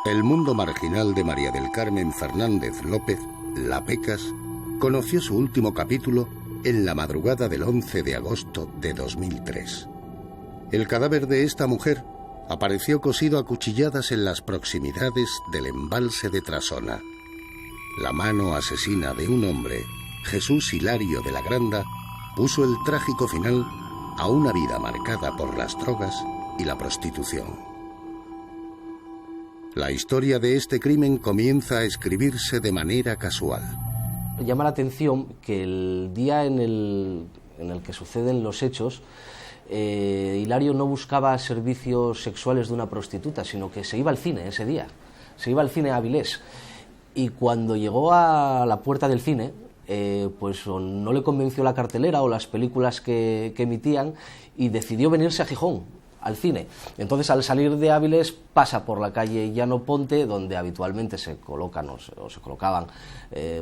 El mundo marginal de María del Carmen Fernández López, La Pecas, conoció su último capítulo en la madrugada del 11 de agosto de 2003. El cadáver de esta mujer apareció cosido a cuchilladas en las proximidades del embalse de Trasona. La mano asesina de un hombre, Jesús Hilario de la Granda, puso el trágico final a una vida marcada por las drogas y la prostitución. La historia de este crimen comienza a escribirse de manera casual. Llama la atención que el día en el que suceden los hechos, Hilario no buscaba servicios sexuales de una prostituta, sino que se iba al cine ese día. Se iba al cine a Avilés. Y cuando llegó a la puerta del cine, pues no le convenció la cartelera o las películas que emitían y decidió venirse a Gijón, al cine. Entonces, al salir de Áviles, pasa por la calle Llano Ponte, donde habitualmente se colocan o se colocaban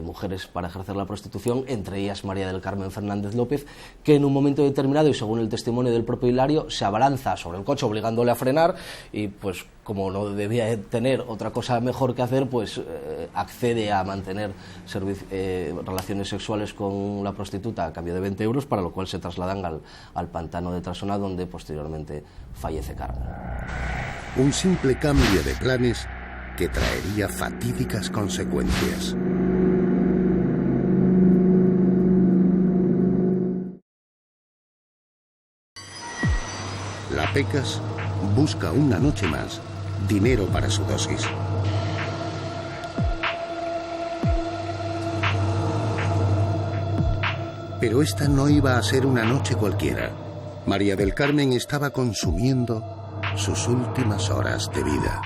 mujeres para ejercer la prostitución, entre ellas María del Carmen Fernández López, que en un momento determinado, y según el testimonio del propio Hilario, se abalanza sobre el coche obligándole a frenar y, pues, como no debía tener otra cosa mejor que hacer, pues accede a mantener relaciones sexuales con la prostituta a cambio de 20 euros, para lo cual se trasladan al pantano de Trasona, donde posteriormente fallece Carmen. Un simple cambio de planes que traería fatídicas consecuencias. La Pecas busca una noche más dinero para su dosis. Pero esta no iba a ser una noche cualquiera. María del Carmen estaba consumiendo sus últimas horas de vida.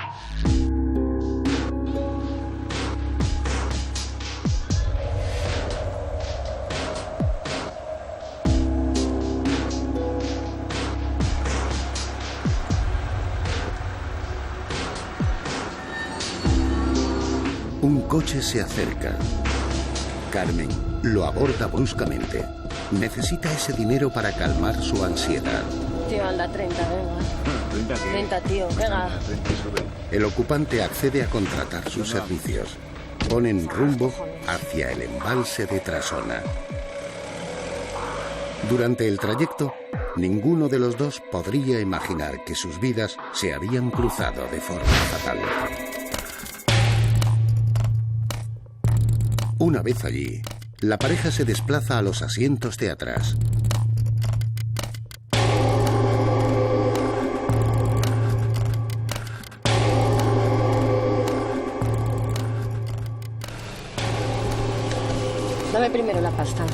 Un coche se acerca. Carmen lo aborda bruscamente. Necesita ese dinero para calmar su ansiedad. Tío, anda, 30, venga. 30, tío, venga. El ocupante accede a contratar sus servicios. Ponen rumbo hacia el embalse de Trasona. Durante el trayecto, ninguno de los dos podría imaginar que sus vidas se habían cruzado de forma fatal. Una vez allí, la pareja se desplaza a los asientos de atrás. Dame primero la pasta.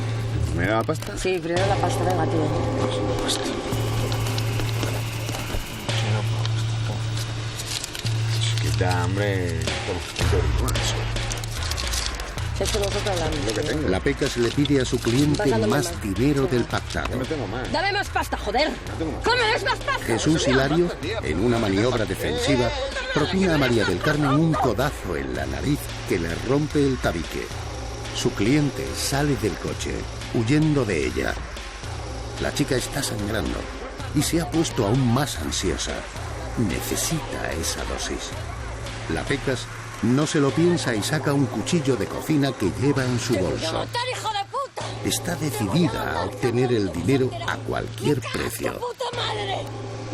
¿Primero la pasta? Sí, primero la pasta, venga, tío. La pasta. Es que da hambre. Esto nosotros hablamos. La Pecas le pide a su cliente más dinero del pactado. No tengo más. Dame más pasta, joder. ¡Cómeles más pasta! Jesús Hilario, en una maniobra defensiva, propina a María del Carmen un codazo en la nariz que le rompe el tabique. Su cliente sale del coche, huyendo de ella. La chica está sangrando y se ha puesto aún más ansiosa. Necesita esa dosis. La Pecas no se lo piensa y saca un cuchillo de cocina que lleva en su bolso. Está decidida a obtener el dinero a cualquier precio.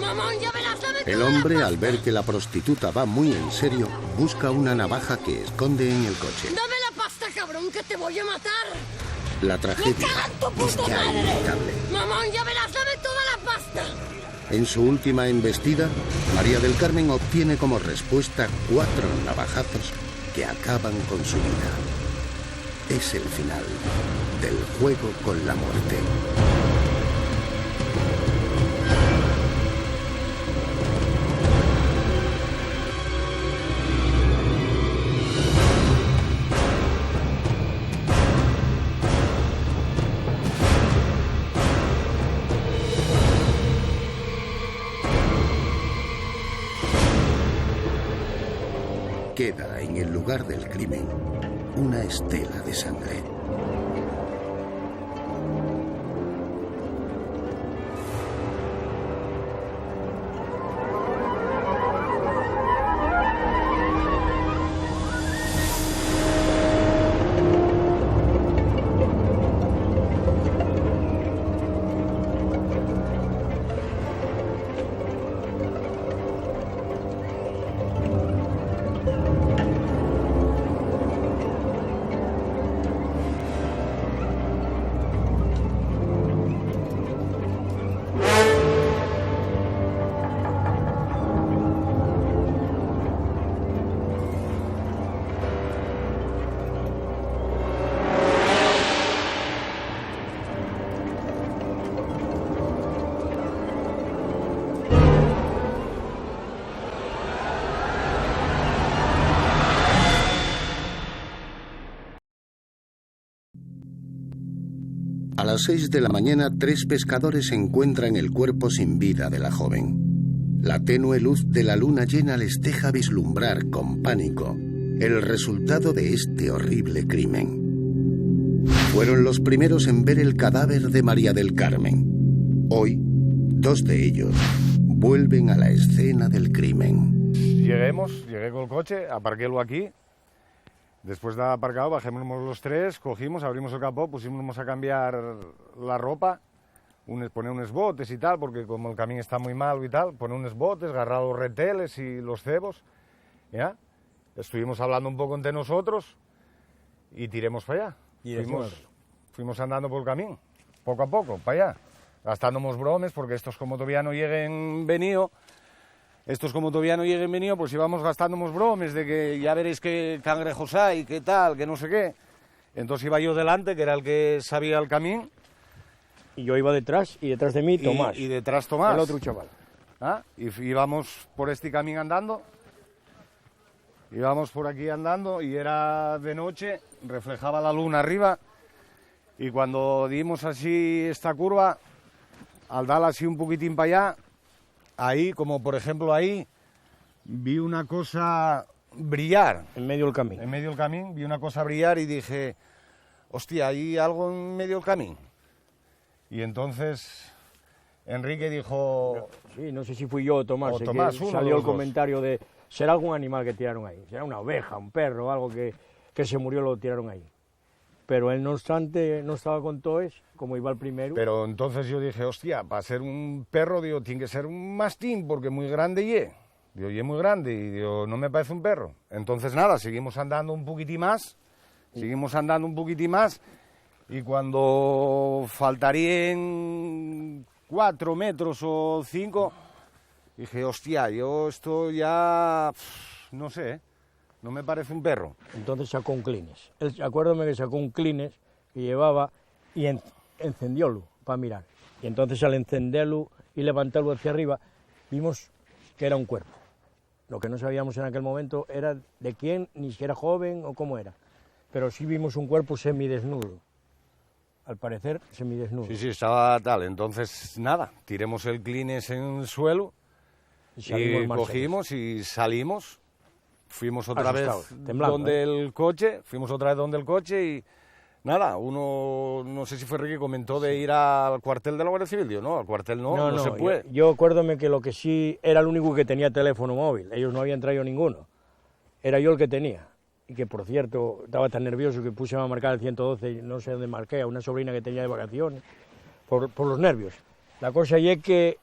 Mamón, ya verás, dame El toda la hombre, pasta. al ver que la prostituta va muy en serio, busca una navaja que esconde en el coche. Dame la pasta, cabrón, que te voy a matar. La ¡Me tragedia cago en tu es puta ya madre! inevitable. Mamón, ya verás, dame toda la pasta. En su última embestida, María del Carmen obtiene como respuesta 4 navajazos que acaban con su vida. Es el final del juego con la muerte. Queda en el lugar del crimen una estela de sangre. A las 6 de la mañana, 3 pescadores encuentran el cuerpo sin vida de la joven. La tenue luz de la luna llena les deja vislumbrar con pánico el resultado de este horrible crimen. Fueron los primeros en ver el cadáver de María del Carmen. Hoy, 2 de ellos vuelven a la escena del crimen. Llegué con el coche, aparquélo aquí. Después de aparcado, bajémonos los 3, cogimos, abrimos el capó, pusimos a cambiar la ropa, poner unos botes y tal, porque como el camino está muy malo y tal, poner unos botes, agarrar los reteles y los cebos, ¿ya? Estuvimos hablando un poco entre nosotros y tiremos para allá. Y fuimos andando por el camino, poco a poco, para allá, gastándonos bromes, porque estos como todavía no lleguen venido, pues íbamos gastándonos bromes de que ya veréis qué cangrejos hay, qué tal, que no sé qué. Entonces iba yo delante, que era el que sabía el camino. Y yo iba detrás, y detrás de mí Tomás. Y detrás Tomás. El otro chaval. ¿Ah? Y íbamos por este camino andando. Íbamos por aquí andando y era de noche, reflejaba la luna arriba. Y cuando dimos así esta curva, al dar así un poquitín para allá, ahí, como por ejemplo ahí, vi una cosa brillar. En medio del camino. En medio del camino, vi una cosa brillar y dije, hostia, hay algo en medio del camino. Y entonces Enrique dijo... Sí, no sé si fui yo o Tomás, O Tomás, que uno salió de el los dos. comentario de, será algún animal que tiraron ahí, será una oveja, un perro, algo que se murió, lo tiraron ahí. Pero él, no obstante, no estaba con toes, como iba el primero. Pero entonces yo dije, hostia, para ser un perro, digo, tiene que ser un mastín, porque muy grande ye. Digo, ye muy grande, y digo, no me parece un perro. Entonces nada, seguimos andando un poquitín más, y cuando faltarían 4 metros o 5, dije, hostia, yo esto ya, no sé, no me parece un perro. Entonces sacó un Kleenex. Acuérdame que sacó un Kleenex que llevaba y encendiólo para mirar. Y entonces al encenderlo y levantarlo hacia arriba, vimos que era un cuerpo. Lo que no sabíamos en aquel momento era de quién, ni si era joven o cómo era. Pero sí vimos un cuerpo semidesnudo. Al parecer, semidesnudo. Sí, estaba tal. Entonces, nada, tiremos el Kleenex en el suelo y salimos cogimos y salimos. Fuimos otra vez temblando, donde el coche, y nada, uno, no sé si fue Ricky, comentó de ir al cuartel de la Guardia Civil. Digo, no, al cuartel no se puede. Yo acuérdome que lo que sí era el único que tenía teléfono móvil. Ellos no habían traído ninguno. Era yo el que tenía. Y que, por cierto, estaba tan nervioso que puse a marcar el 112 y no sé dónde marqué, a una sobrina que tenía de vacaciones, por los nervios. La cosa es que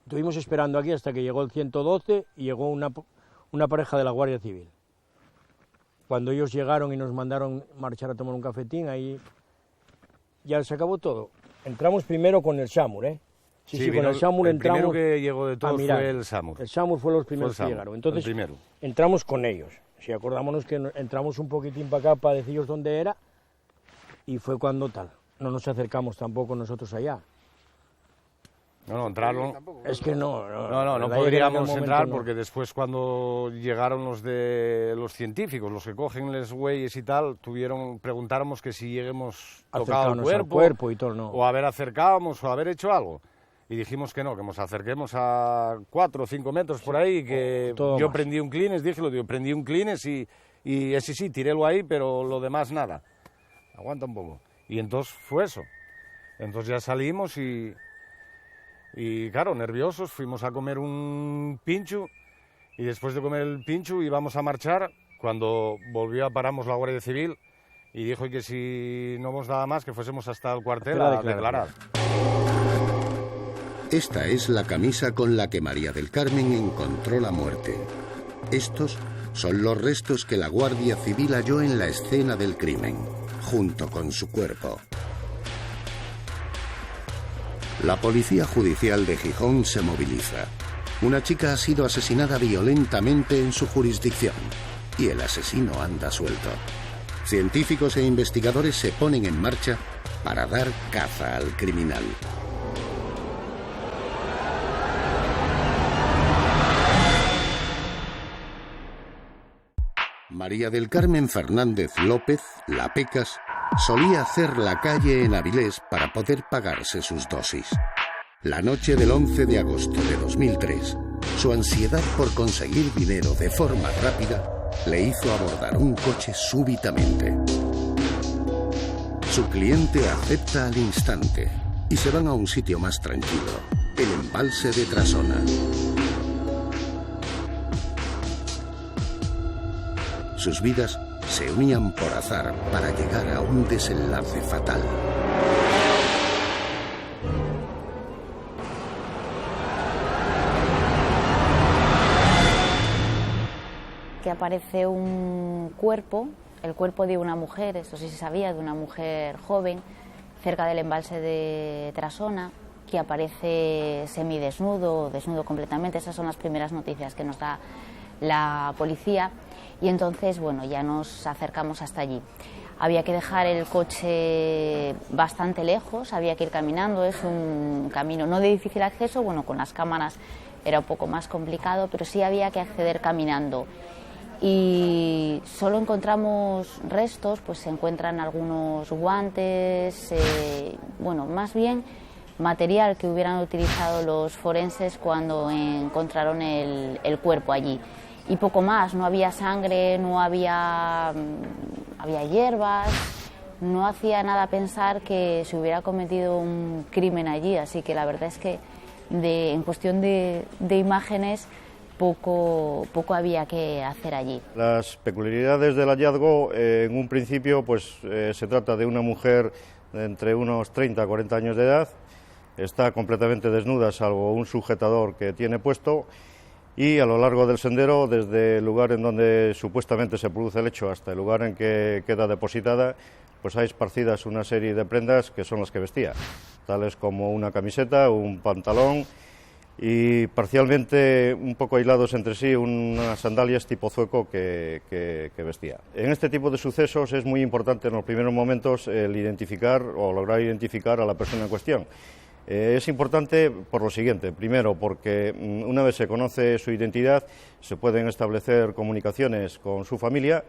Estuvimos esperando aquí hasta que llegó el 112 y llegó una pareja de la Guardia Civil. Cuando ellos llegaron y nos mandaron marchar a tomar un cafetín, ahí ya se acabó todo. Entramos primero con el SAMUR, ¿eh? Sí, con el SAMUR entramos. El primero que llegó de todos fue el SAMUR. El SAMUR fue los primeros que llegaron. Entonces, entramos con ellos. Si acordámonos que entramos un poquitín para acá para decirles dónde era, y fue cuando tal. No nos acercamos tampoco nosotros allá. No, entraron. Es que no podríamos entrar porque después cuando llegaron los científicos, los que cogen los güeyes y tal, preguntáramos que si lleguemos tocado el cuerpo y todo, no. o haber acercábamos o haber hecho algo. Y dijimos que no, que nos acerquemos a 4 o 5 metros por ahí, que yo prendí un clines, prendí un clines y ese sí, tirélo ahí, pero lo demás nada. Aguanta un poco. Y entonces fue eso. Entonces ya salimos y claro, nerviosos, fuimos a comer un pincho y después de comer el pincho íbamos a marchar cuando paramos la Guardia Civil y dijo que si no nos daba más que fuésemos hasta el cuartel a declarar. Esta es la camisa con la que María del Carmen encontró la muerte. Estos son los restos que la Guardia Civil halló en la escena del crimen, junto con su cuerpo. La Policía Judicial de Gijón se moviliza. Una chica ha sido asesinada violentamente en su jurisdicción y el asesino anda suelto. Científicos e investigadores se ponen en marcha para dar caza al criminal. María del Carmen Fernández López, la Pecas, solía hacer la calle en Avilés para poder pagarse sus dosis. La noche del 11 de agosto de 2003, su ansiedad por conseguir dinero de forma rápida le hizo abordar un coche súbitamente. Su cliente acepta al instante y se van a un sitio más tranquilo, el embalse de Trasona. Sus vidas se unían por azar para llegar a un desenlace fatal. Que aparece un cuerpo, el cuerpo de una mujer, esto sí se sabía, de una mujer joven, cerca del embalse de Trasona, que aparece semidesnudo, desnudo completamente. Esas son las primeras noticias que nos da la policía. Y entonces, bueno, ya nos acercamos hasta allí. Había que dejar el coche bastante lejos, había que ir caminando, es un camino no de difícil acceso, bueno, con las cámaras era un poco más complicado, pero sí había que acceder caminando. Y solo encontramos restos, pues se encuentran algunos guantes, bueno, más bien material que hubieran utilizado los forenses cuando encontraron el cuerpo allí. Y poco más, no había sangre, no había hierbas, no hacía nada pensar que se hubiera cometido un crimen allí, así que la verdad es que en cuestión de imágenes poco había que hacer allí. Las peculiaridades del hallazgo, en un principio pues se trata de una mujer de entre unos 30 a 40 años de edad, está completamente desnuda salvo un sujetador que tiene puesto. Y a lo largo del sendero, desde el lugar en donde supuestamente se produce el hecho hasta el lugar en que queda depositada, pues hay esparcidas una serie de prendas que son las que vestía, tales como una camiseta, un pantalón y parcialmente un poco aislados entre sí unas sandalias tipo zueco que vestía. En este tipo de sucesos es muy importante en los primeros momentos el identificar o lograr identificar a la persona en cuestión. Es importante por lo siguiente, primero porque una vez se conoce su identidad se pueden establecer comunicaciones con su familia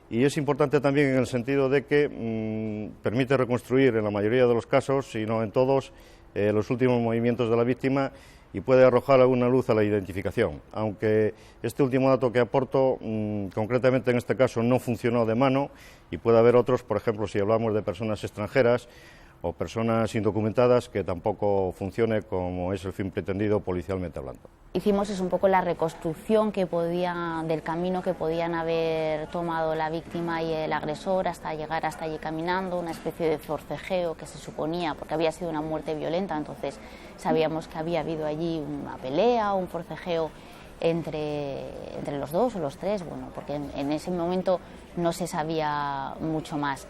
y es importante también en el sentido de que permite reconstruir en la mayoría de los casos, si no en todos, los últimos movimientos de la víctima y puede arrojar alguna luz a la identificación, aunque este último dato que aporto concretamente en este caso no funcionó de mano y puede haber otros, por ejemplo si hablamos de personas extranjeras o personas indocumentadas que tampoco funcione como es el fin pretendido policialmente hablando. Hicimos un poco la reconstrucción del camino que podían haber tomado la víctima y el agresor hasta llegar hasta allí caminando, una especie de forcejeo que se suponía, porque había sido una muerte violenta, entonces sabíamos que había habido allí una pelea, un forcejeo entre los dos o los tres, bueno, porque en ese momento no se sabía mucho más.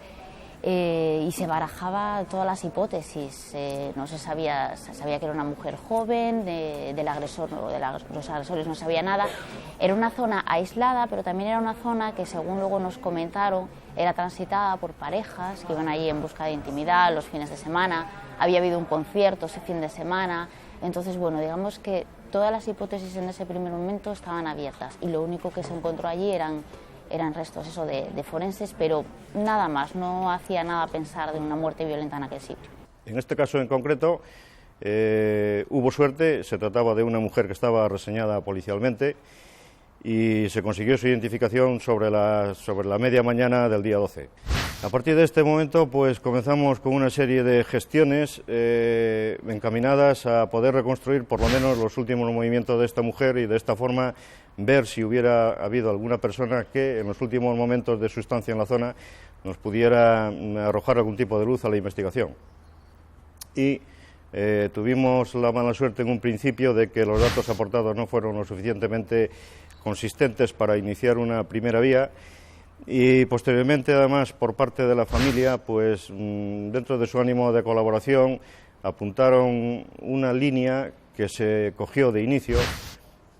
Y se barajaba todas las hipótesis, no se sabía que era una mujer joven, del agresor o de los agresores no sabía nada. Era una zona aislada, pero también era una zona que, según luego nos comentaron, era transitada por parejas que iban allí en busca de intimidad los fines de semana, había habido un concierto ese fin de semana, entonces bueno, digamos que todas las hipótesis en ese primer momento estaban abiertas y lo único que se encontró allí eran restos de forenses, pero nada más, no hacía nada pensar de una muerte violenta en aquel sitio. En este caso en concreto hubo suerte, se trataba de una mujer que estaba reseñada policialmente y se consiguió su identificación sobre la media mañana del día 12. A partir de este momento pues comenzamos con una serie de gestiones encaminadas a poder reconstruir por lo menos los últimos movimientos de esta mujer y de esta forma ver si hubiera habido alguna persona que en los últimos momentos de su estancia en la zona nos pudiera arrojar algún tipo de luz a la investigación. Y tuvimos la mala suerte en un principio de que los datos aportados no fueron lo suficientemente consistentes para iniciar una primera vía y posteriormente además por parte de la familia pues dentro de su ánimo de colaboración apuntaron una línea que se cogió de inicio.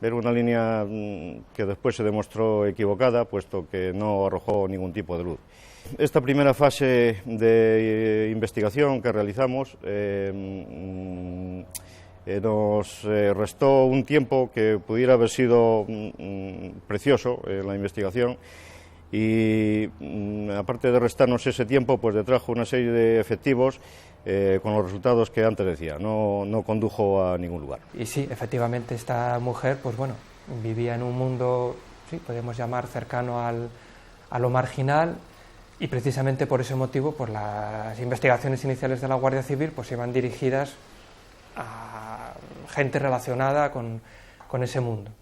Era una línea que después se demostró equivocada, puesto que no arrojó ningún tipo de luz. Esta primera fase de investigación que realizamos nos restó un tiempo que pudiera haber sido precioso en la investigación y aparte de restarnos ese tiempo, pues detrajo una serie de efectivos con los resultados que antes decía, no condujo a ningún lugar. Y sí, efectivamente esta mujer, pues bueno, vivía en un mundo, sí, podemos llamar cercano a lo marginal y precisamente por ese motivo, pues las investigaciones iniciales de la Guardia Civil pues iban dirigidas a gente relacionada con ese mundo.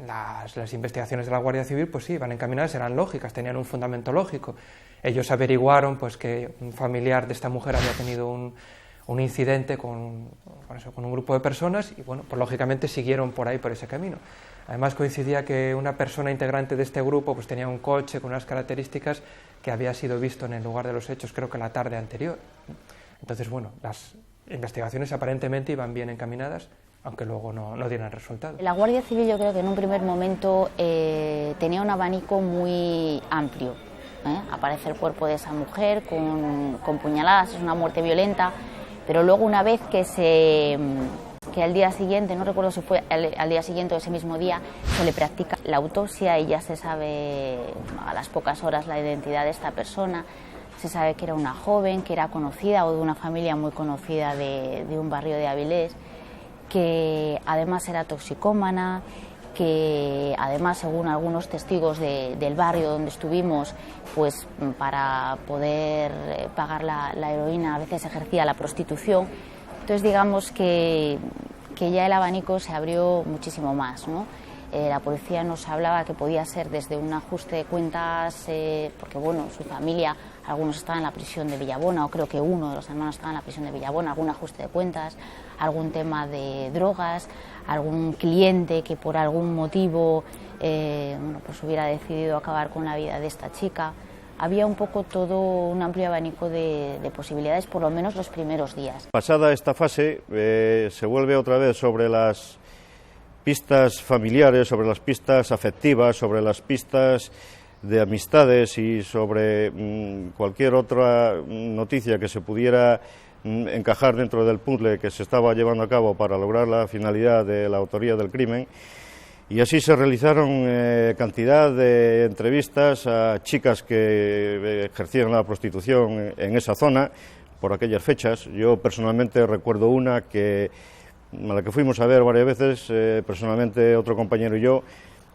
Las investigaciones de la Guardia Civil pues sí, iban encaminadas, eran lógicas, tenían un fundamento lógico. Ellos averiguaron pues que un familiar de esta mujer había tenido un incidente con un grupo de personas y bueno, pues lógicamente siguieron por ahí, por ese camino. Además coincidía que una persona integrante de este grupo pues tenía un coche con unas características que había sido visto en el lugar de los hechos creo que la tarde anterior. Entonces bueno, las investigaciones aparentemente iban bien encaminadas, aunque luego no dieran resultado. La Guardia Civil yo creo que en un primer momento tenía un abanico muy amplio. Aparece el cuerpo de esa mujer con puñaladas, es una muerte violenta, pero luego una vez que al día siguiente, no recuerdo si fue al día siguiente o ese mismo día, se le practica la autopsia y ya se sabe a las pocas horas la identidad de esta persona, se sabe que era una joven, que era conocida o de una familia muy conocida de un barrio de Avilés, que además era toxicómana, que además, según algunos testigos del barrio donde estuvimos, pues para poder pagar la heroína a veces ejercía la prostitución. Entonces digamos que ya el abanico se abrió muchísimo más, ¿no? La policía nos hablaba que podía ser desde un ajuste de cuentas, porque bueno, su familia, algunos estaban en la prisión de Villabona, o creo que uno de los hermanos estaba en la prisión de Villabona, algún ajuste de cuentas, algún tema de drogas, algún cliente que por algún motivo pues hubiera decidido acabar con la vida de esta chica. Había un poco todo un amplio abanico de posibilidades, por lo menos los primeros días. Pasada esta fase, se vuelve otra vez sobre las pistas familiares, sobre las pistas afectivas, sobre las pistas de amistades y sobre cualquier otra noticia que se pudiera encajar dentro del puzzle que se estaba llevando a cabo para lograr la finalidad de la autoría del crimen. Y así se realizaron cantidad de entrevistas a chicas que ejercían la prostitución en esa zona por aquellas fechas. Yo personalmente recuerdo una a la que fuimos a ver varias veces, personalmente otro compañero y yo,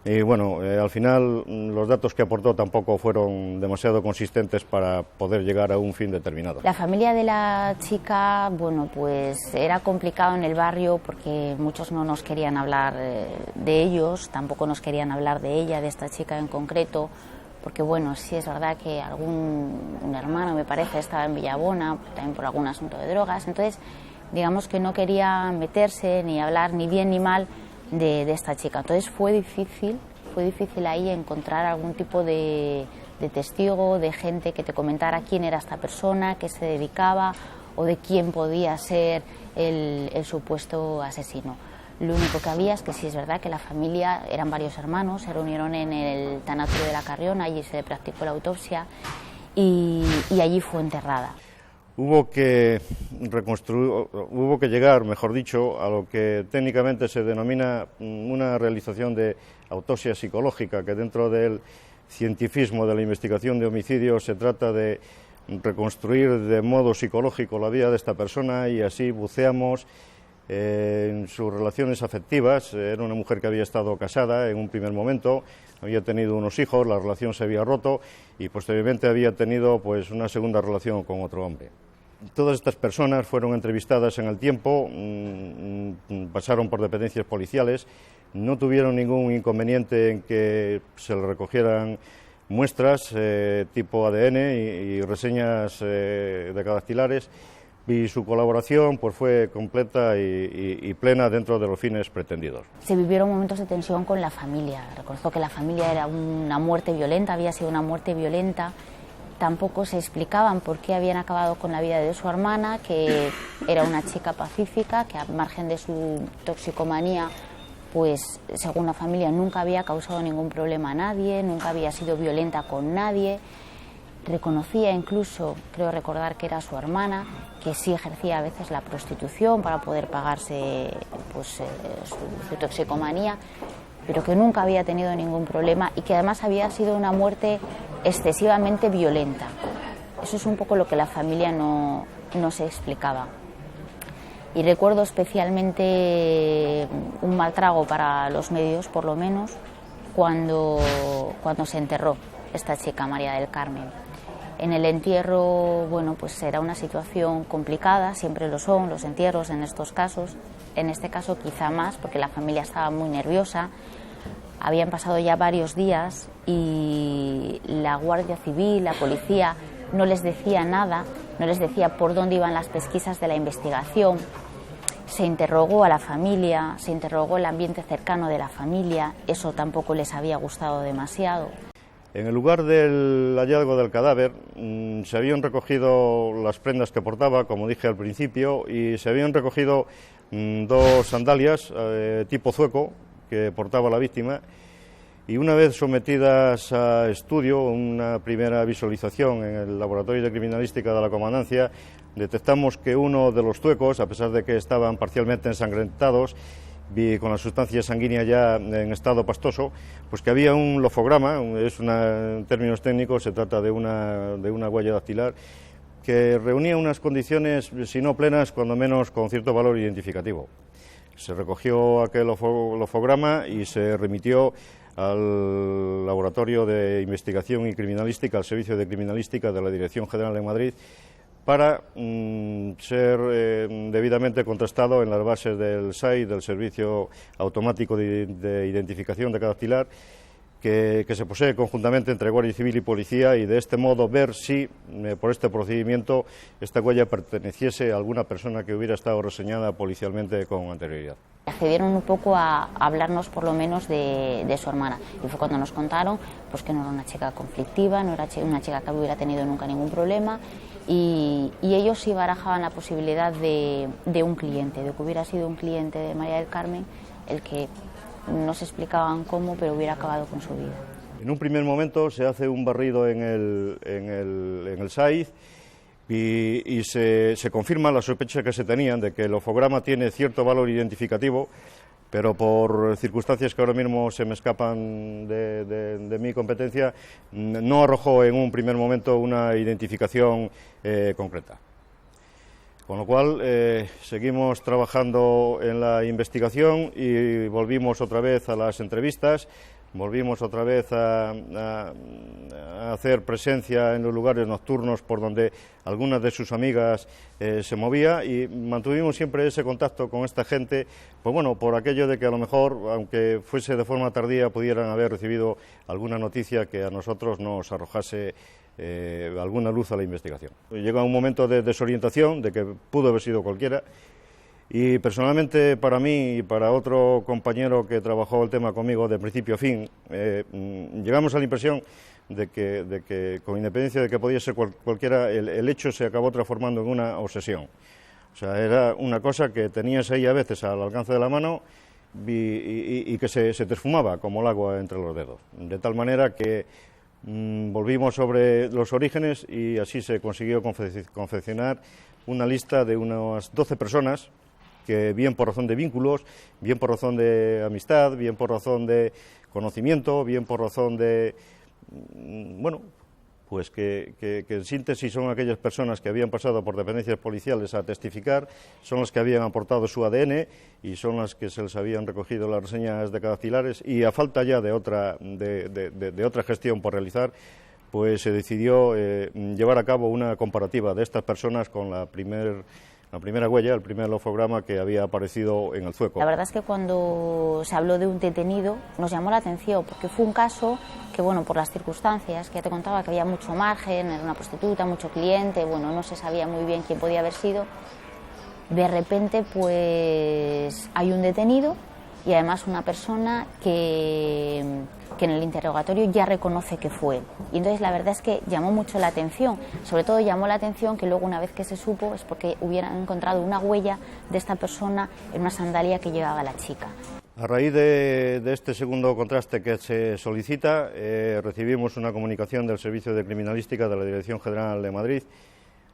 Y bueno, al final los datos que aportó tampoco fueron demasiado consistentes para poder llegar a un fin determinado. La familia de la chica, bueno, pues era complicado en el barrio porque muchos no nos querían hablar de ellos, tampoco nos querían hablar de ella, de esta chica en concreto, porque bueno, sí es verdad que un hermano, me parece, estaba en Villabona, también por algún asunto de drogas, entonces digamos que no quería meterse ni hablar ni bien ni mal de esta chica. Entonces fue difícil ahí encontrar algún tipo de testigo, de gente que te comentara quién era esta persona, qué se dedicaba o de quién podía ser el supuesto asesino. Lo único que había es que sí es verdad que la familia, eran varios hermanos, se reunieron en el tanatorio de la Carrión, allí se le practicó la autopsia y allí fue enterrada. Hubo que llegar, mejor dicho, a lo que técnicamente se denomina una realización de autopsia psicológica, que dentro del cientifismo de la investigación de homicidios se trata de reconstruir de modo psicológico la vida de esta persona y así buceamos en sus relaciones afectivas. Era una mujer que había estado casada en un primer momento, había tenido unos hijos, la relación se había roto y posteriormente había tenido pues una segunda relación con otro hombre. Todas estas personas fueron entrevistadas en el tiempo, pasaron por dependencias policiales, no tuvieron ningún inconveniente en que se les recogieran muestras tipo ADN y reseñas decadactilares, y su colaboración pues fue completa y plena dentro de los fines pretendidos. Se vivieron momentos de tensión con la familia. Recuerdo que la familia era una muerte violenta, había sido una muerte violenta. Tampoco se explicaban por qué habían acabado con la vida de su hermana, que era una chica pacífica, que al margen de su toxicomanía, pues según la familia nunca había causado ningún problema a nadie, nunca había sido violenta con nadie. Reconocía incluso, creo recordar que era su hermana, que sí ejercía a veces la prostitución para poder pagarse pues, su toxicomanía, pero que nunca había tenido ningún problema y que además había sido una muerte excesivamente violenta. Eso es un poco lo que la familia no se explicaba. Y recuerdo especialmente un mal trago para los medios, por lo menos, cuando se enterró esta chica, María del Carmen. En el entierro, bueno, pues era una situación complicada, siempre lo son los entierros en estos casos, en este caso quizá más porque la familia estaba muy nerviosa, habían pasado ya varios días y la Guardia Civil, la policía, no les decía nada, no les decía por dónde iban las pesquisas de la investigación. Se interrogó a la familia, se interrogó el ambiente cercano de la familia, eso tampoco les había gustado demasiado. En el lugar del hallazgo del cadáver se habían recogido las prendas que portaba, como dije al principio, y se habían recogido dos sandalias tipo zueco que portaba la víctima, y una vez sometidas a estudio, una primera visualización en el laboratorio de criminalística de la comandancia, detectamos que uno de los zuecos, a pesar de que estaban parcialmente ensangrentados, con la sustancia sanguínea ya en estado pastoso, pues que había un lofograma, en términos técnicos se trata de una huella dactilar, que reunía unas condiciones, si no plenas, cuando menos con cierto valor identificativo. Se recogió aquel lofograma y se remitió al Laboratorio de Investigación y Criminalística, al Servicio de Criminalística de la Dirección General de Madrid, para ser debidamente contrastado en las bases del SAI, del Servicio Automático de Identificación Decadactilar, que se posee conjuntamente entre Guardia Civil y Policía, y de este modo ver si, por este procedimiento, esta huella perteneciese a alguna persona que hubiera estado reseñada policialmente con anterioridad. Accedieron un poco a hablarnos por lo menos de su hermana, y fue cuando nos contaron pues que no era una chica conflictiva, no era una chica que hubiera tenido nunca ningún problema, y ellos sí barajaban la posibilidad de un cliente, de que hubiera sido un cliente de María del Carmen el que no se explicaban cómo, pero hubiera acabado con su vida. En un primer momento se hace un barrido en el SAIZ y se confirma la sospecha que se tenían de que el lofograma tiene cierto valor identificativo, pero por circunstancias que ahora mismo se me escapan de mi competencia, no arrojó en un primer momento una identificación concreta. Con lo cual seguimos trabajando en la investigación y volvimos otra vez a las entrevistas. volvimos otra vez a hacer presencia en los lugares nocturnos por donde algunas de sus amigas se movía, y mantuvimos siempre ese contacto con esta gente, pues bueno, por aquello de que a lo mejor, aunque fuese de forma tardía, pudieran haber recibido alguna noticia que a nosotros nos arrojase alguna luz a la investigación. Llega un momento de desorientación, de que pudo haber sido cualquiera. Y personalmente, para mí y para otro compañero que trabajó el tema conmigo de principio a fin, llegamos a la impresión de que con independencia de que podía ser cualquiera, el hecho se acabó transformando en una obsesión. O sea, era una cosa que tenías ahí a veces al alcance de la mano y que se te esfumaba como el agua entre los dedos. De tal manera que volvimos sobre los orígenes y así se consiguió confeccionar una lista de unas 12 personas que, bien por razón de vínculos, bien por razón de amistad, bien por razón de conocimiento, bien por razón de, bueno, pues que en síntesis son aquellas personas que habían pasado por dependencias policiales a testificar, son las que habían aportado su ADN y son las que se les habían recogido las reseñas decadacilares, y a falta ya de otra gestión por realizar, pues se decidió llevar a cabo una comparativa de estas personas con la primera huella, el primer lofograma que había aparecido en el Zueco. La verdad es que cuando se habló de un detenido nos llamó la atención, porque fue un caso que, bueno, por las circunstancias, que ya te contaba que había mucho margen, era una prostituta, mucho cliente, bueno, no se sabía muy bien quién podía haber sido. De repente, pues hay un detenido y además una persona que en el interrogatorio ya reconoce que fue él. Y entonces la verdad es que llamó mucho la atención, sobre todo llamó la atención que luego, una vez que se supo, es porque hubieran encontrado una huella de esta persona en una sandalia que llevaba la chica. A raíz de este segundo contraste que se solicita, recibimos una comunicación del Servicio de Criminalística de la Dirección General de Madrid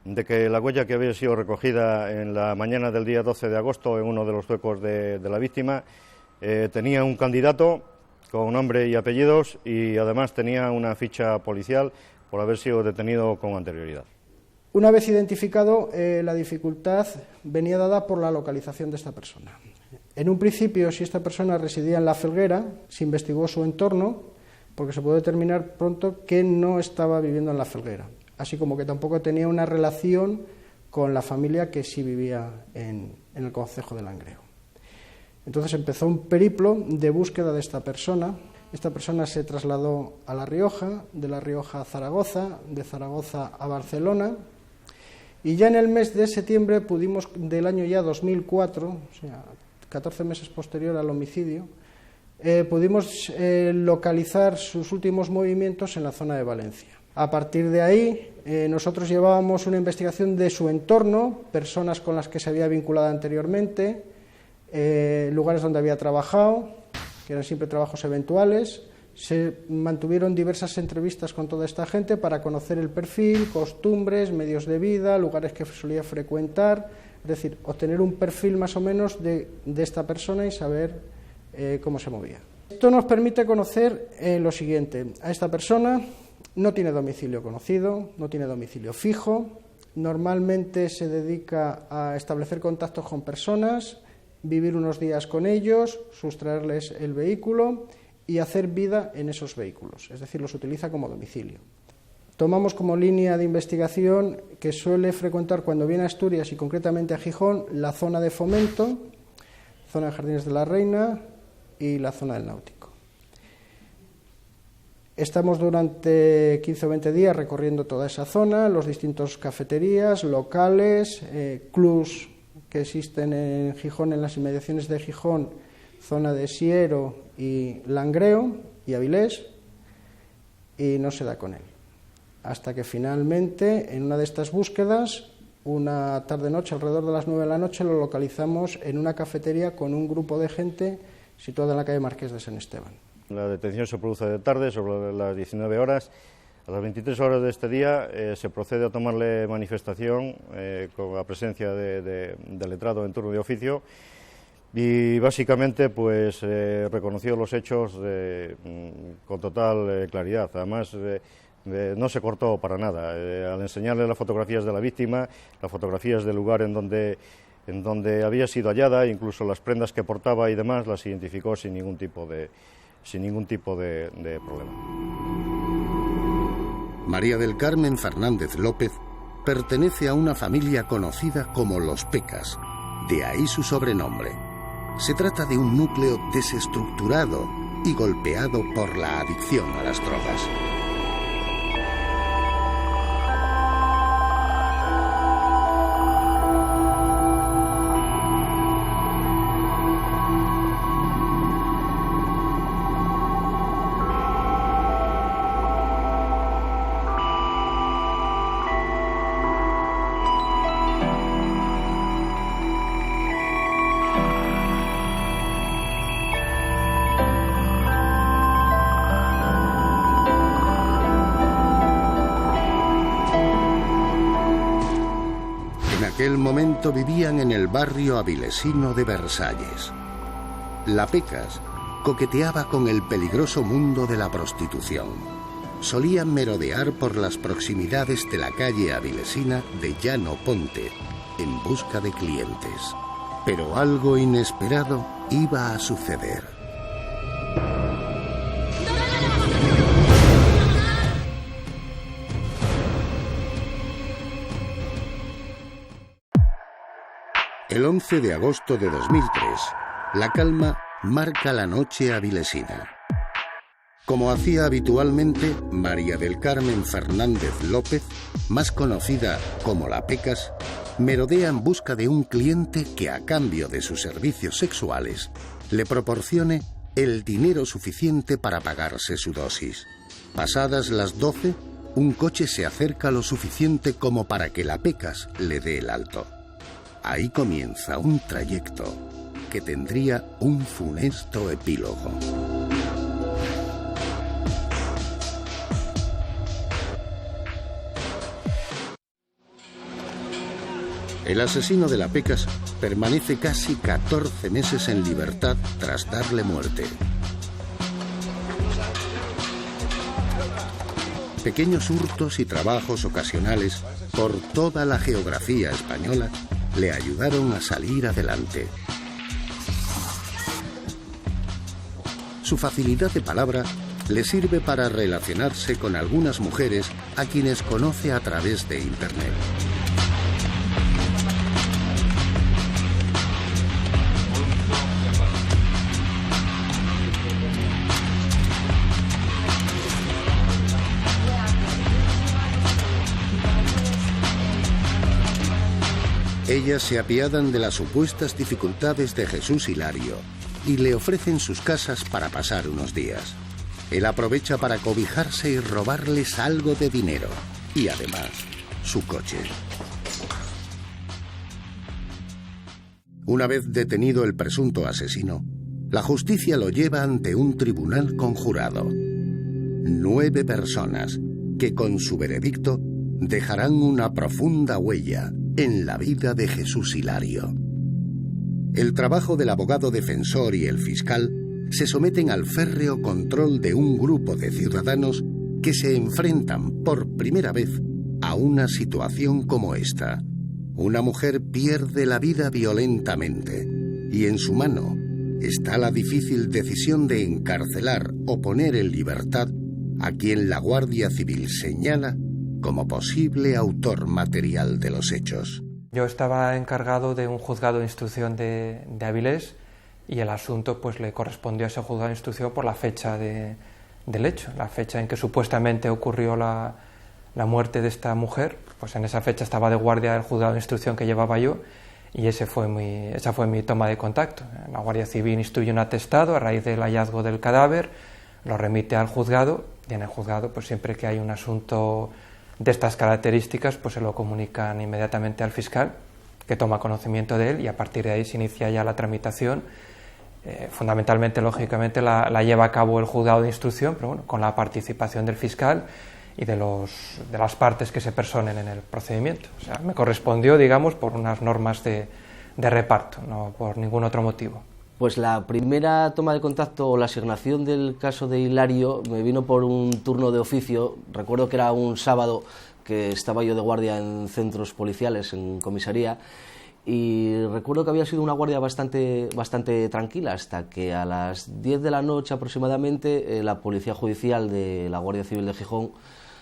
de que la huella que había sido recogida en la mañana del día 12 de agosto en uno de los zuecos de la víctima tenía un candidato con nombre y apellidos, y además tenía una ficha policial por haber sido detenido con anterioridad. Una vez identificado, la dificultad venía dada por la localización de esta persona. En un principio, si esta persona residía en La Felguera, se investigó su entorno, porque se pudo determinar pronto que no estaba viviendo en La Felguera, así como que tampoco tenía una relación con la familia que sí vivía en el concejo de Langreo. Entonces empezó un periplo de búsqueda de esta persona. Esta persona se trasladó a La Rioja, de La Rioja a Zaragoza, de Zaragoza a Barcelona, y ya en el mes de septiembre pudimos, del año ya 2004, o sea, 14 meses posterior al homicidio, pudimos localizar sus últimos movimientos en la zona de Valencia. A partir de ahí, nosotros llevábamos una investigación de su entorno, personas con las que se había vinculado anteriormente, lugares donde había trabajado, que eran siempre trabajos eventuales. Se mantuvieron diversas entrevistas con toda esta gente para conocer el perfil, costumbres, medios de vida, lugares que solía frecuentar, es decir, obtener un perfil más o menos de esta persona y saber cómo se movía. Esto nos permite conocer lo siguiente: a esta persona no tiene domicilio conocido, no tiene domicilio fijo, normalmente se dedica a establecer contactos con personas, vivir unos días con ellos, sustraerles el vehículo y hacer vida en esos vehículos, es decir, los utiliza como domicilio. Tomamos como línea de investigación que suele frecuentar, cuando viene a Asturias y concretamente a Gijón, la zona de Fomento, zona de Jardines de la Reina y la zona del Náutico. Estamos durante 15 o 20 días recorriendo toda esa zona, los distintos cafeterías, locales, clubs que existen en Gijón, en las inmediaciones de Gijón, zona de Siero y Langreo y Avilés, y no se da con él. Hasta que finalmente, en una de estas búsquedas, una tarde-noche, alrededor de las 9 de la noche, lo localizamos en una cafetería con un grupo de gente situada en la calle Marqués de San Esteban. La detención se produce de tarde, sobre las 19 horas. A las 23 horas de este día se procede a tomarle manifestación con la presencia del letrado en turno de oficio, y básicamente pues reconoció los hechos con total claridad. Además no se cortó para nada. Al enseñarle las fotografías de la víctima, las fotografías del lugar en donde había sido hallada, incluso las prendas que portaba y demás, las identificó sin ningún tipo sin ningún tipo de problema. María del Carmen Fernández López pertenece a una familia conocida como los Pecas, de ahí su sobrenombre. Se trata de un núcleo desestructurado y golpeado por la adicción a las drogas. En aquel momento vivían en el barrio avilesino de Versalles. La Pecas coqueteaba con el peligroso mundo de la prostitución. Solían merodear por las proximidades de la calle avilesina de Llano Ponte en busca de clientes. Pero algo inesperado iba a suceder. El 11 de agosto de 2003, la calma marca la noche avilesina. Como hacía habitualmente, María del Carmen Fernández López, más conocida como la Pecas, merodea en busca de un cliente que, a cambio de sus servicios sexuales, le proporcione el dinero suficiente para pagarse su dosis. Pasadas las 12, un coche se acerca lo suficiente como para que la Pecas le dé el alto. Ahí comienza un trayecto que tendría un funesto epílogo. El asesino de la Pecas permanece casi 14 meses en libertad tras darle muerte. Pequeños hurtos y trabajos ocasionales por toda la geografía española le ayudaron a salir adelante. Su facilidad de palabra le sirve para relacionarse con algunas mujeres a quienes conoce a través de Internet. Ellas se apiadan de las supuestas dificultades de Jesús Hilario y le ofrecen sus casas para pasar unos días. Él aprovecha para cobijarse y robarles algo de dinero y además su coche. Una vez detenido el presunto asesino, la justicia lo lleva ante un tribunal conjurado. 9 personas que con su veredicto dejarán una profunda huella en la vida de Jesús Hilario. El trabajo del abogado defensor y el fiscal se someten al férreo control de un grupo de ciudadanos que se enfrentan por primera vez a una situación como esta. Una mujer pierde la vida violentamente y en su mano está la difícil decisión de encarcelar o poner en libertad a quien la Guardia Civil señala como posible autor material de los hechos. Yo estaba encargado de un juzgado de instrucción de Avilés y el asunto pues le correspondió a ese juzgado de instrucción por la fecha del hecho, la fecha en que supuestamente ocurrió la muerte de esta mujer. Pues en esa fecha estaba de guardia del juzgado de instrucción que llevaba yo y esa fue mi toma de contacto. La Guardia Civil instruye un atestado a raíz del hallazgo del cadáver, lo remite al juzgado y en el juzgado pues siempre que hay un asunto de estas características pues se lo comunican inmediatamente al fiscal, que toma conocimiento de él y a partir de ahí se inicia ya la tramitación. Fundamentalmente, lógicamente, la lleva a cabo el juzgado de instrucción, pero bueno, con la participación del fiscal y de las partes que se personen en el procedimiento. O sea, me correspondió, digamos, por unas normas de reparto, no por ningún otro motivo. Pues la primera toma de contacto o la asignación del caso de Hilario me vino por un turno de oficio. Recuerdo que era un sábado que estaba yo de guardia en centros policiales, en comisaría, Y recuerdo que había sido una guardia bastante tranquila, hasta que a las 10 de la noche aproximadamente la Policía Judicial de la Guardia Civil de Gijón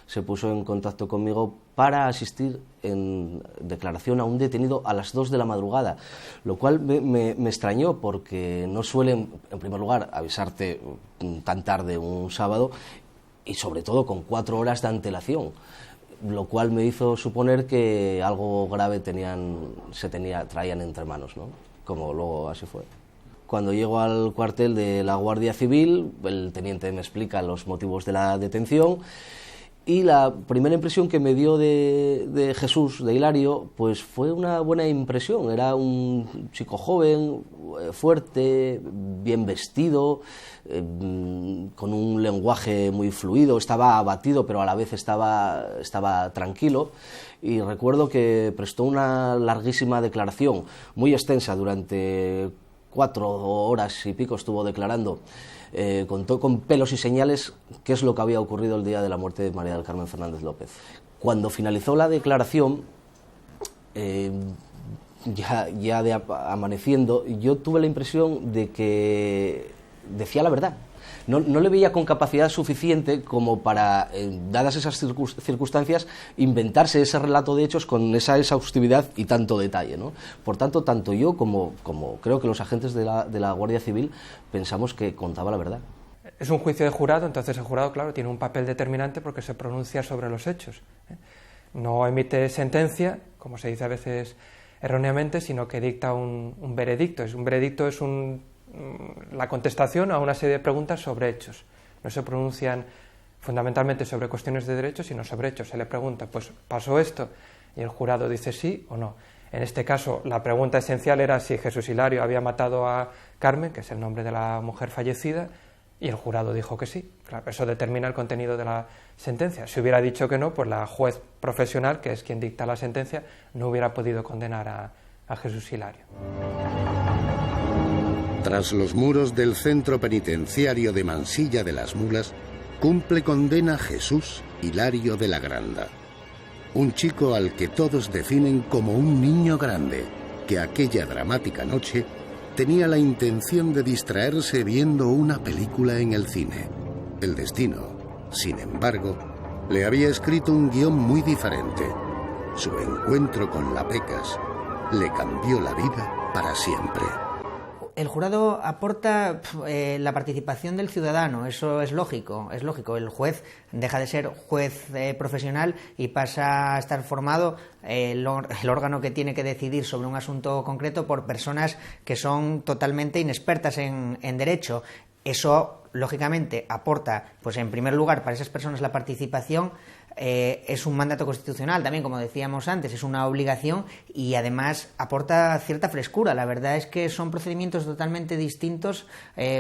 se puso en contacto conmigo para asistir en declaración a un detenido a las 2 de la madrugada, lo cual me extrañó, porque no suelen, en primer lugar, avisarte tan tarde un sábado, y sobre todo con 4 horas de antelación, lo cual me hizo suponer que algo grave traían entre manos, ¿no? Como luego así fue. Cuando llego al cuartel de la Guardia Civil, el teniente me explica los motivos de la detención, y la primera impresión que me dio de Jesús, de Hilario, pues fue una buena impresión. Era un chico joven, fuerte, bien vestido, con un lenguaje muy fluido. Estaba abatido, pero a la vez estaba tranquilo. Y recuerdo que prestó una larguísima declaración, muy extensa, durante 4 horas y pico estuvo declarando. Contó con pelos y señales qué es lo que había ocurrido el día de la muerte de María del Carmen Fernández López. Cuando finalizó la declaración, ya amaneciendo, yo tuve la impresión de que decía la verdad. No le veía con capacidad suficiente como para, dadas esas circunstancias, inventarse ese relato de hechos con esa exhaustividad y tanto detalle, ¿no? Por tanto, tanto yo como creo que los agentes de la Guardia Civil pensamos que contaba la verdad. Es un juicio de jurado, entonces el jurado, claro, tiene un papel determinante porque se pronuncia sobre los hechos. No emite sentencia, como se dice a veces erróneamente, sino que dicta un veredicto. Un veredicto es la contestación a una serie de preguntas sobre hechos. No se pronuncian fundamentalmente sobre cuestiones de derecho, sino sobre hechos. Se le pregunta, pues, ¿pasó esto? Y el jurado dice sí o no. En este caso, la pregunta esencial era si Jesús Hilario había matado a Carmen, que es el nombre de la mujer fallecida, y el jurado dijo que sí. Claro, eso determina el contenido de la sentencia. Si hubiera dicho que no, pues la juez profesional, que es quien dicta la sentencia, no hubiera podido condenar a Jesús Hilario. Tras los muros del centro penitenciario de Mansilla de las Mulas, cumple condena Jesús Hilario de la Granda. Un chico al que todos definen como un niño grande, que aquella dramática noche tenía la intención de distraerse viendo una película en el cine. El destino, sin embargo, le había escrito un guión muy diferente. Su encuentro con la Pecas le cambió la vida para siempre. El jurado aporta la participación del ciudadano, eso es lógico. El juez deja de ser juez profesional y pasa a estar formado el órgano que tiene que decidir sobre un asunto concreto por personas que son totalmente inexpertas en derecho. Eso, lógicamente, aporta, pues en primer lugar, para esas personas la participación. Es un mandato constitucional también, como decíamos antes, es una obligación y además aporta cierta frescura. La verdad es que son procedimientos totalmente distintos,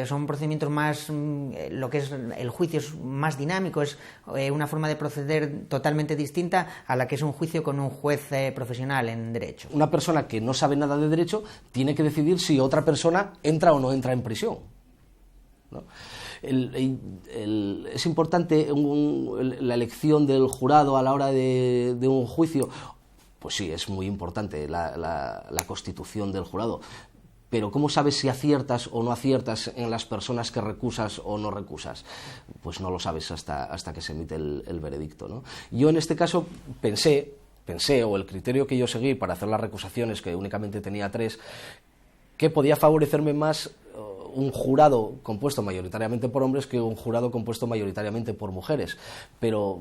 son procedimientos más, lo que es el juicio es más dinámico, es una forma de proceder totalmente distinta a la que es un juicio con un juez profesional en derecho. Una persona que no sabe nada de derecho tiene que decidir si otra persona entra o no entra en prisión, ¿no? Es importante la elección del jurado a la hora de un juicio. Pues sí, es muy importante la constitución del jurado, pero ¿cómo sabes si aciertas o no aciertas en las personas que recusas o no recusas? Pues no lo sabes hasta que se emite el veredicto, ¿no? Yo en este caso pensé, o el criterio que yo seguí para hacer las recusaciones, que únicamente tenía 3, que podía favorecerme más un jurado compuesto mayoritariamente por hombres que un jurado compuesto mayoritariamente por mujeres, pero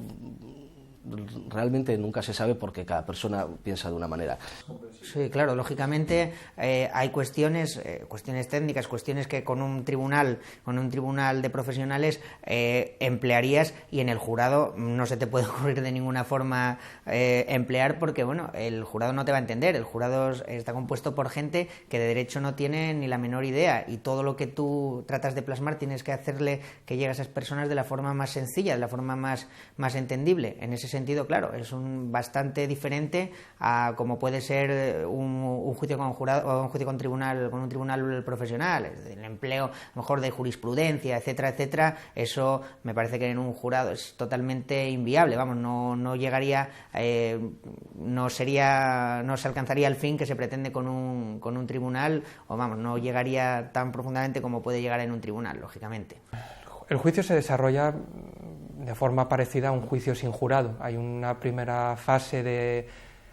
realmente nunca se sabe porque cada persona piensa de una manera. Sí, claro, lógicamente hay cuestiones técnicas, cuestiones que con un tribunal de profesionales emplearías y en el jurado no se te puede ocurrir de ninguna forma emplear porque, bueno, el jurado no te va a entender. El jurado está compuesto por gente que de derecho no tiene ni la menor idea y todo lo que tú tratas de plasmar tienes que hacerle que llegue a esas personas de la forma más sencilla, de la forma más entendible. En ese sentido, claro, es bastante diferente a como puede ser un juicio con jurado o un juicio con un tribunal profesional, el empleo a lo mejor de jurisprudencia, etcétera, etcétera. Eso me parece que en un jurado es totalmente inviable, vamos, no llegaría, no se alcanzaría el fin que se pretende con un tribunal, o vamos, no llegaría tan profundamente como puede llegar en un tribunal, lógicamente. El juicio se desarrolla de forma parecida a un juicio sin jurado. Hay una primera fase de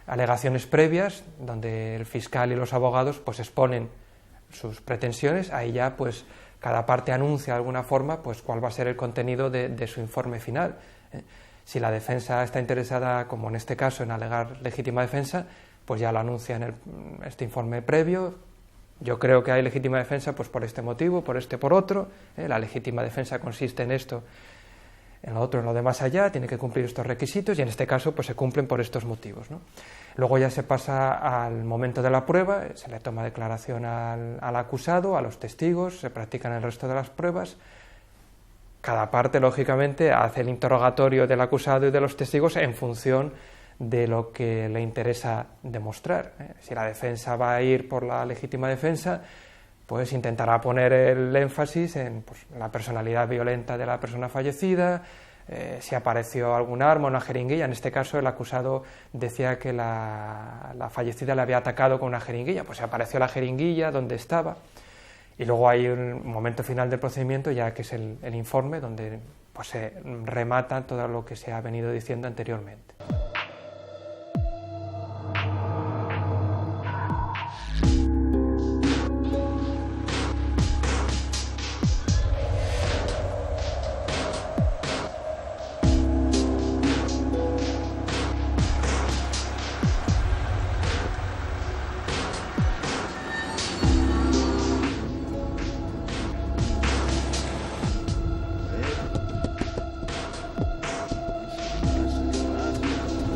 alegaciones previas, donde el fiscal y los abogados pues exponen sus pretensiones. Ahí ya pues cada parte anuncia de alguna forma pues cuál va a ser el contenido de su informe final. Si la defensa está interesada, como en este caso, en alegar legítima defensa, pues ya lo anuncia en este informe previo. Yo creo que hay legítima defensa pues por este motivo, por otro. La legítima defensa consiste en esto, en lo otro, en lo de más allá, tiene que cumplir estos requisitos y en este caso pues se cumplen por estos motivos, ¿no? Luego ya se pasa al momento de la prueba, se le toma declaración al acusado, a los testigos, se practican el resto de las pruebas. Cada parte, lógicamente, hace el interrogatorio del acusado y de los testigos en función de lo que le interesa demostrar. Si la defensa va a ir por la legítima defensa, pues intentará poner el énfasis en pues, la personalidad violenta de la persona fallecida, si apareció algún arma, una jeringuilla. En este caso el acusado decía que la fallecida le había atacado con una jeringuilla, pues si apareció la jeringuilla, dónde estaba. Y luego hay un momento final del procedimiento, ya que es el informe, donde pues, se remata todo lo que se ha venido diciendo anteriormente.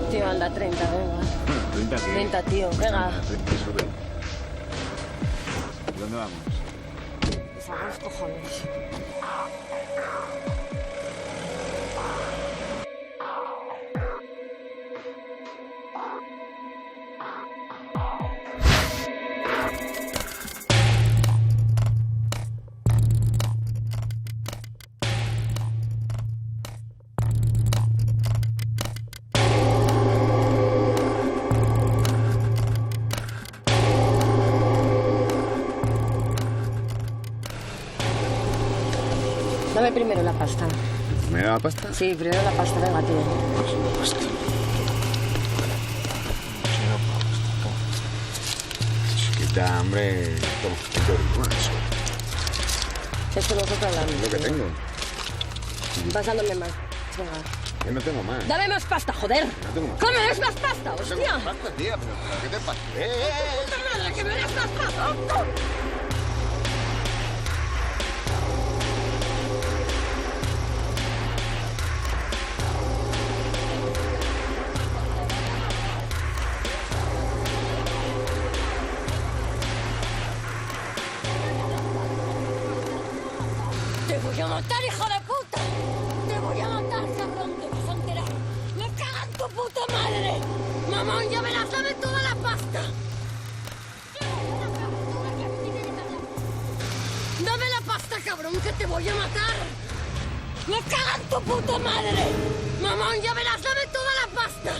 Tío, anda, 30, venga. 30, tío, venga. Sube. ¿Dónde vamos? Pues a los cojones. Dame primero la pasta. ¿Primero la pasta? Sí, primero la pasta, venga, tío. La pasta. Chiquita, hombre. Toma, Esto nosotros hablamos. lo que tengo. Pasándome más. Venga. Yo no tengo más. Dame más pasta, joder. No tengo más. ¿Cómo me des más pasta, No hostia? tengo más pasta, tía, pero ¿qué te pasa? ¡Puta madre, que me des más pasta! ¡Te voy a matar, hijo de puta! ¡Te voy a matar, cabrón! ¡Te vas a enterar! ¡Me cagan tu puta madre! ¡Mamón, ya verás, dame toda la pasta! ¡Dame la pasta, cabrón, que te voy a matar! ¡Me cagan tu puta madre! ¡Mamón, ya verás, dame toda la pasta!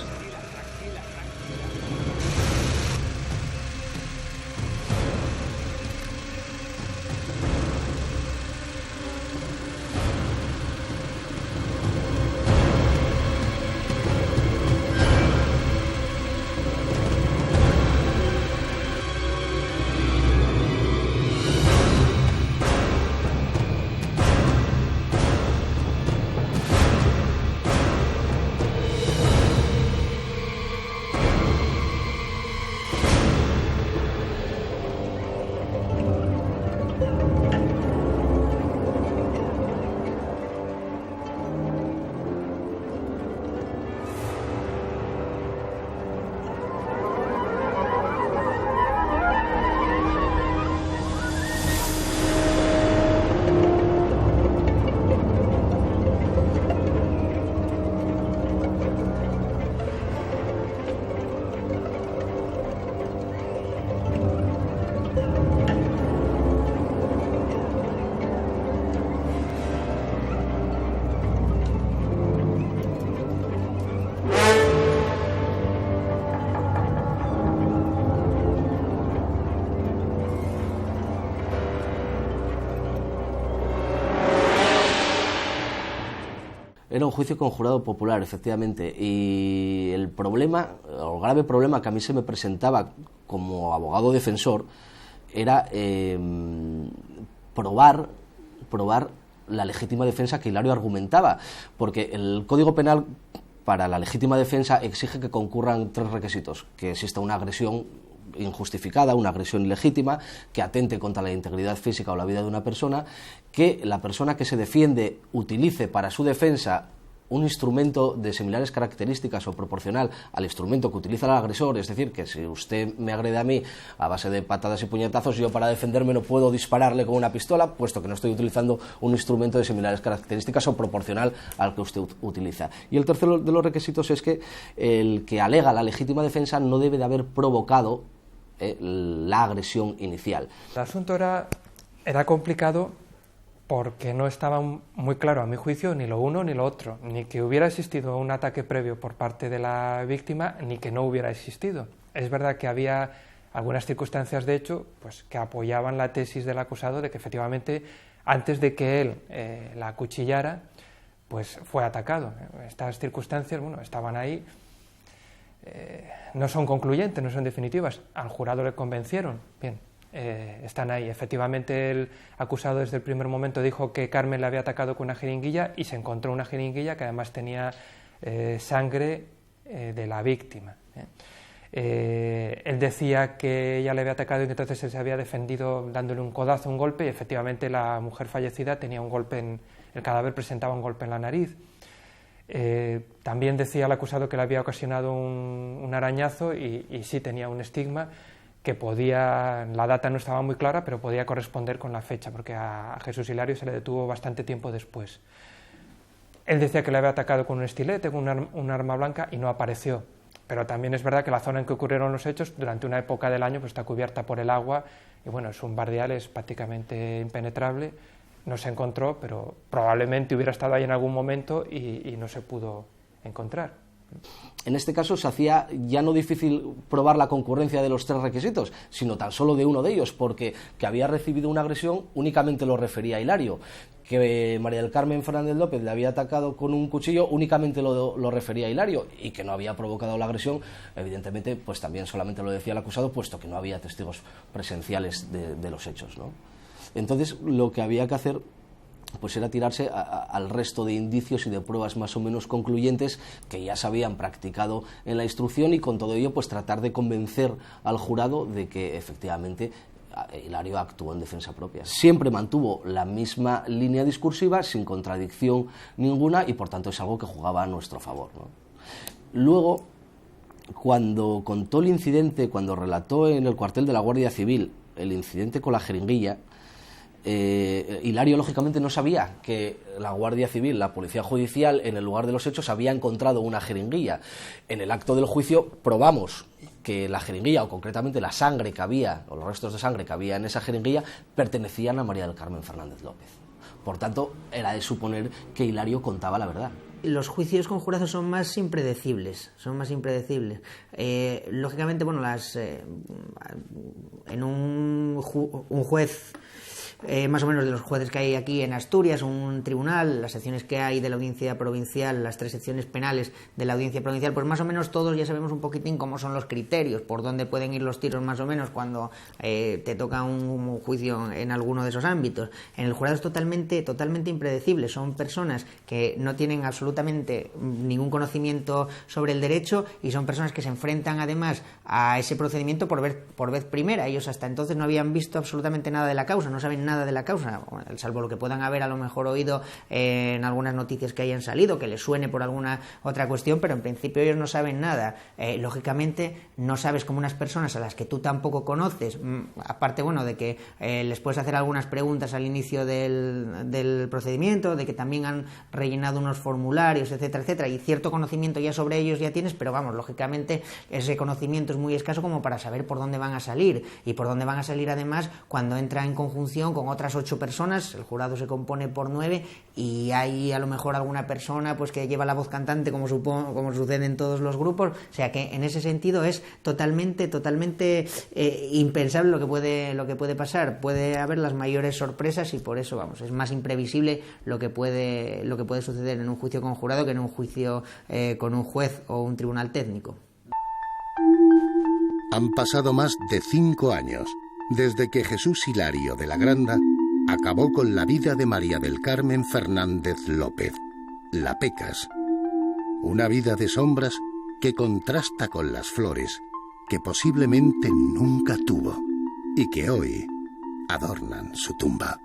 Era un juicio con jurado popular, efectivamente, y el problema, o el grave problema que a mí se me presentaba como abogado defensor era probar la legítima defensa que Hilario argumentaba, porque el Código Penal para la legítima defensa exige que concurran 3 requisitos: que exista una agresión injustificada, una agresión ilegítima, que atente contra la integridad física o la vida de una persona, que la persona que se defiende utilice para su defensa un instrumento de similares características o proporcional al instrumento que utiliza el agresor, es decir, que si usted me agrede a mí a base de patadas y puñetazos, yo para defenderme no puedo dispararle con una pistola, puesto que no estoy utilizando un instrumento de similares características o proporcional al que usted utiliza. Y el tercero de los requisitos es que el que alega la legítima defensa no debe de haber provocado la agresión inicial. El asunto era complicado porque no estaba muy claro, a mi juicio, ni lo uno ni lo otro, ni que hubiera existido un ataque previo por parte de la víctima, ni que no hubiera existido. Es verdad que había algunas circunstancias, de hecho, pues que apoyaban la tesis del acusado de que efectivamente, antes de que él la acuchillara, pues fue atacado. Estas circunstancias, bueno, estaban ahí. No son concluyentes, no son definitivas. Al jurado le convencieron, bien, están ahí. Efectivamente, el acusado desde el primer momento dijo que Carmen le había atacado con una jeringuilla y se encontró una jeringuilla que además tenía sangre de la víctima. Él decía que ella le había atacado y que entonces él se había defendido dándole un codazo, un golpe, y efectivamente la mujer fallecida tenía un golpe el cadáver presentaba un golpe en la nariz. También decía el acusado que le había ocasionado un arañazo y sí tenía un estigma que podía, la data no estaba muy clara, pero podía corresponder con la fecha, porque a Jesús Hilario se le detuvo bastante tiempo después. Él decía que le había atacado con un estilete, con un arma blanca, y no apareció. Pero también es verdad que la zona en que ocurrieron los hechos, durante una época del año, pues está cubierta por el agua, y bueno, es un barrial, es prácticamente impenetrable. No se encontró, pero probablemente hubiera estado ahí en algún momento y no se pudo encontrar. En este caso se hacía ya no difícil probar la concurrencia de los 3 requisitos, sino tan solo de uno de ellos, porque que había recibido una agresión únicamente lo refería a Hilario, que María del Carmen Fernández López le había atacado con un cuchillo únicamente lo refería a Hilario, y que no había provocado la agresión, evidentemente, pues también solamente lo decía el acusado, puesto que no había testigos presenciales de los hechos, ¿no? Entonces, lo que había que hacer pues era tirarse al resto de indicios y de pruebas más o menos concluyentes que ya se habían practicado en la instrucción, y con todo ello pues tratar de convencer al jurado de que efectivamente Hilario actuó en defensa propia. Siempre mantuvo la misma línea discursiva, sin contradicción ninguna, y por tanto es algo que jugaba a nuestro favor, ¿no? Luego, cuando contó el incidente, cuando relató en el cuartel de la Guardia Civil el incidente con la jeringuilla, Hilario lógicamente no sabía que la Guardia Civil, la Policía Judicial, en el lugar de los hechos había encontrado una jeringuilla. En el acto del juicio probamos que la jeringuilla, o concretamente la sangre que había, o los restos de sangre que había en esa jeringuilla, pertenecían a María del Carmen Fernández López. Por tanto, era de suponer que Hilario contaba la verdad. Los juicios con jurado son más impredecibles, lógicamente, bueno, en un juez, más o menos de los jueces que hay aquí en Asturias, un tribunal, las secciones que hay de la audiencia provincial, las 3 secciones penales de la audiencia provincial, pues más o menos todos ya sabemos un poquitín cómo son los criterios, por dónde pueden ir los tiros más o menos cuando te toca un juicio en alguno de esos ámbitos. En el jurado es totalmente impredecible, son personas que no tienen absolutamente ningún conocimiento sobre el derecho, y son personas que se enfrentan además a ese procedimiento por vez primera. Ellos hasta entonces no habían visto absolutamente nada de la causa, no saben nada de la causa, salvo lo que puedan haber a lo mejor oído en algunas noticias que hayan salido, que les suene por alguna otra cuestión, pero en principio ellos no saben nada. Lógicamente no sabes, como unas personas a las que tú tampoco conoces, aparte, bueno, de que les puedes hacer algunas preguntas al inicio del procedimiento, de que también han rellenado unos formularios, etcétera, etcétera, y cierto conocimiento ya sobre ellos ya tienes, pero vamos, lógicamente ese conocimiento es muy escaso como para saber por dónde van a salir, y por dónde van a salir además cuando entra en conjunción con otras 8 personas, el jurado se compone por 9 y hay a lo mejor alguna persona pues que lleva la voz cantante como sucede en todos los grupos, o sea que en ese sentido es totalmente impensable lo que puede pasar. Puede haber las mayores sorpresas y por eso, vamos, es más imprevisible lo que puede suceder en un juicio con jurado que en un juicio con un juez o un tribunal técnico. Han pasado más de 5 años desde que Jesús Hilario de la Granda acabó con la vida de María del Carmen Fernández López, la Pecas. Una vida de sombras que contrasta con las flores que posiblemente nunca tuvo y que hoy adornan su tumba.